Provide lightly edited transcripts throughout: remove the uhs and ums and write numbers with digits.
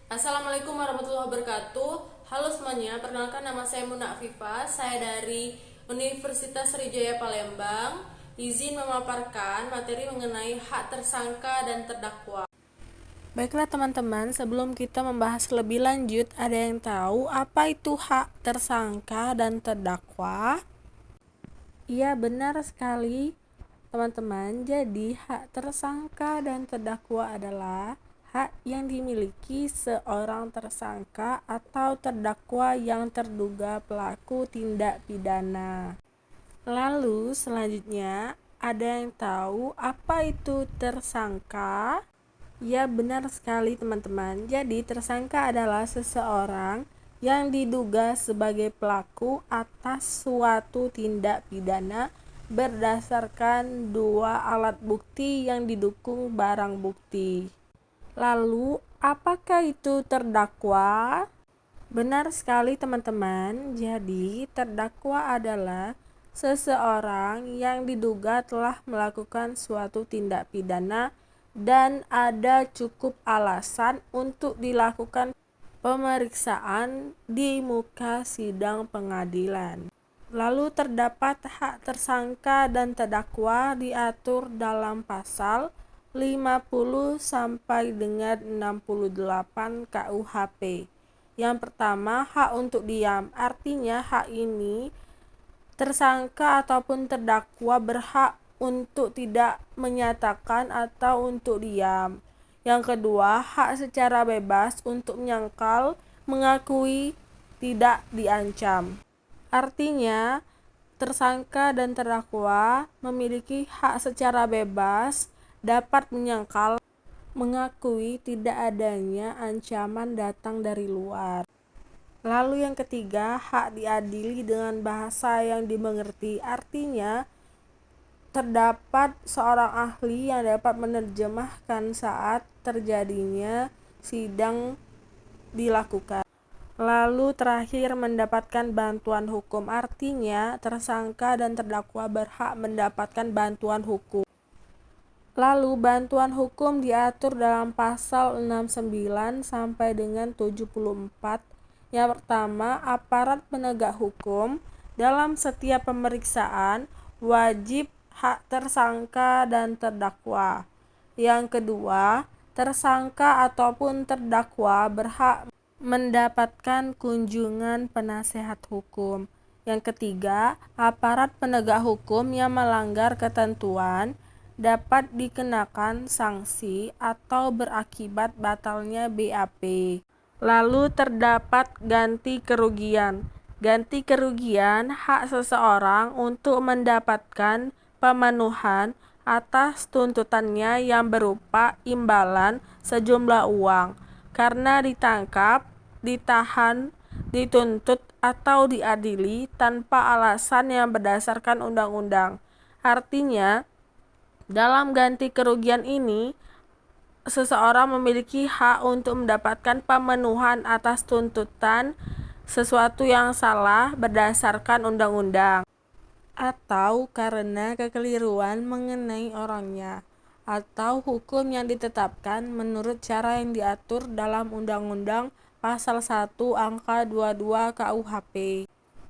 Assalamualaikum warahmatullahi wabarakatuh. Halo semuanya, perkenalkan nama saya Muna Afifa. Saya dari Universitas Sriwijaya Palembang. Izin memaparkan materi mengenai hak tersangka dan terdakwa. Baiklah teman-teman, sebelum kita membahas lebih lanjut, ada yang tahu apa itu hak tersangka dan terdakwa? Iya, benar sekali teman-teman. Jadi hak tersangka dan terdakwa adalah hak yang dimiliki seorang tersangka atau terdakwa yang terduga pelaku tindak pidana. Lalu selanjutnya, ada yang tahu apa itu tersangka? Ya, benar sekali teman-teman. Jadi tersangka adalah seseorang yang diduga sebagai pelaku atas suatu tindak pidana berdasarkan dua alat bukti yang didukung barang bukti. Lalu, apakah itu terdakwa? Benar sekali teman-teman. Jadi, terdakwa adalah seseorang yang diduga telah melakukan suatu tindak pidana dan ada cukup alasan untuk dilakukan pemeriksaan di muka sidang pengadilan. Lalu terdapat hak tersangka dan terdakwa diatur dalam pasal 50 sampai dengan 68 KUHP. Yang pertama, hak untuk diam. Artinya hak ini tersangka ataupun terdakwa berhak untuk tidak menyatakan atau untuk diam. Yang kedua, hak secara bebas untuk menyangkal, mengakui, tidak diancam. Artinya, tersangka dan terdakwa memiliki hak secara bebas dapat menyangkal, mengakui tidak adanya ancaman datang dari luar. Lalu yang ketiga, hak diadili dengan bahasa yang dimengerti. Artinya, terdapat seorang ahli yang dapat menerjemahkan saat terjadinya sidang dilakukan. Lalu terakhir, mendapatkan bantuan hukum. Artinya, tersangka dan terdakwa berhak mendapatkan bantuan hukum. Lalu bantuan hukum diatur dalam pasal 69 sampai dengan 74. Yang pertama, aparat penegak hukum dalam setiap pemeriksaan wajib hak tersangka dan terdakwa. Yang kedua, tersangka ataupun terdakwa berhak mendapatkan kunjungan penasehat hukum. Yang ketiga, aparat penegak hukum yang melanggar ketentuan dapat dikenakan sanksi atau berakibat batalnya BAP. Lalu terdapat ganti kerugian. Ganti kerugian hak seseorang untuk mendapatkan pemenuhan atas tuntutannya yang berupa imbalan sejumlah uang karena ditangkap, ditahan, dituntut atau diadili tanpa alasan yang berdasarkan undang-undang. Artinya, dalam ganti kerugian ini, seseorang memiliki hak untuk mendapatkan pemenuhan atas tuntutan sesuatu yang salah berdasarkan undang-undang atau karena kekeliruan mengenai orangnya atau hukum yang ditetapkan menurut cara yang diatur dalam Undang-Undang Pasal 1 Angka 22 KUHP.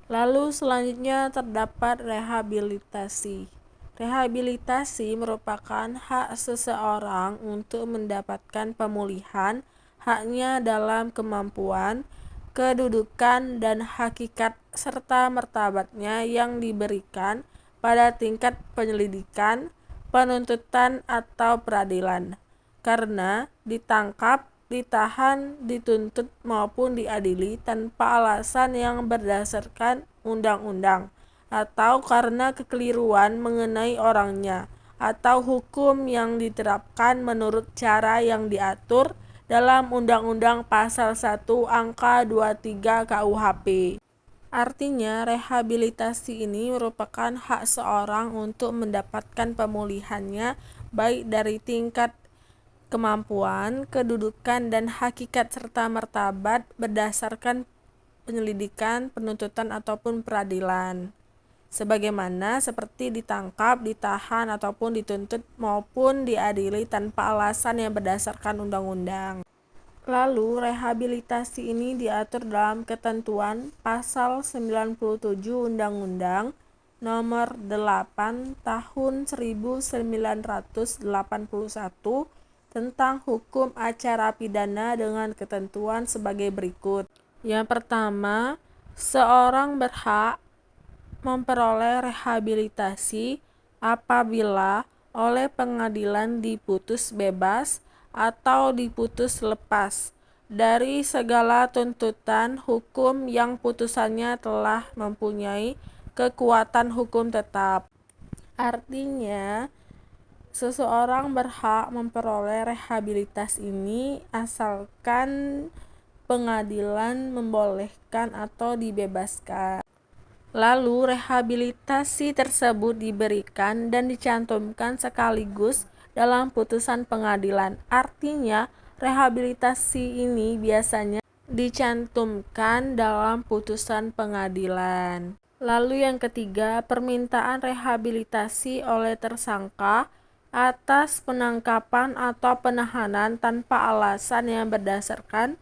Lalu selanjutnya terdapat rehabilitasi. Rehabilitasi merupakan hak seseorang untuk mendapatkan pemulihan haknya dalam kemampuan, kedudukan, dan hakikat serta martabatnya yang diberikan pada tingkat penyelidikan, penuntutan, atau peradilan karena ditangkap, ditahan, dituntut maupun diadili tanpa alasan yang berdasarkan undang-undang atau karena kekeliruan mengenai orangnya atau hukum yang diterapkan menurut cara yang diatur dalam Undang-Undang Pasal 1 Angka 23 KUHP. Artinya, rehabilitasi ini merupakan hak seorang untuk mendapatkan pemulihannya baik dari tingkat kemampuan, kedudukan, dan hakikat serta martabat berdasarkan penyelidikan, penuntutan, ataupun peradilan. Sebagaimana seperti ditangkap, ditahan, ataupun dituntut maupun diadili tanpa alasan yang berdasarkan undang-undang. Lalu, rehabilitasi ini diatur dalam ketentuan Pasal 97 Undang-Undang Nomor 8 Tahun 1981 tentang Hukum Acara Pidana dengan ketentuan sebagai berikut. Yang pertama, seorang berhak memperoleh rehabilitasi apabila oleh pengadilan diputus bebas atau diputus lepas dari segala tuntutan hukum yang putusannya telah mempunyai kekuatan hukum tetap. Artinya, seseorang berhak memperoleh rehabilitas ini asalkan pengadilan membolehkan atau dibebaskan. Lalu, rehabilitasi tersebut diberikan dan dicantumkan sekaligus dalam putusan pengadilan. Artinya, rehabilitasi ini biasanya dicantumkan dalam putusan pengadilan. Lalu yang ketiga, permintaan rehabilitasi oleh tersangka atas penangkapan atau penahanan tanpa alasan yang berdasarkan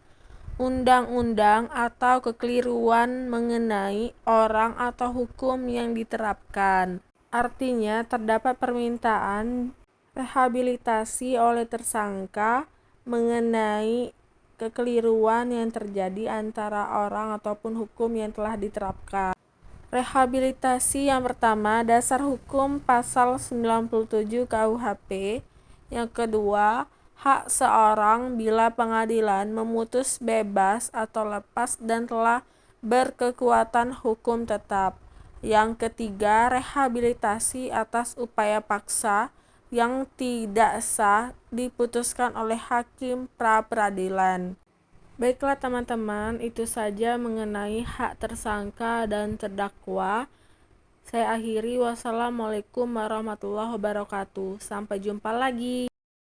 undang-undang atau kekeliruan mengenai orang atau hukum yang diterapkan. Artinya, terdapat permintaan rehabilitasi oleh tersangka mengenai kekeliruan yang terjadi antara orang ataupun hukum yang telah diterapkan. Rehabilitasi yang pertama, dasar hukum pasal 97 KUHP. Yang kedua, hak seorang bila pengadilan memutus bebas atau lepas dan telah berkekuatan hukum tetap. Yang ketiga, rehabilitasi atas upaya paksa yang tidak sah diputuskan oleh hakim pra-peradilan. Baiklah teman-teman, itu saja mengenai hak tersangka dan terdakwa. Saya akhiri, wassalamualaikum warahmatullahi wabarakatuh. Sampai jumpa lagi.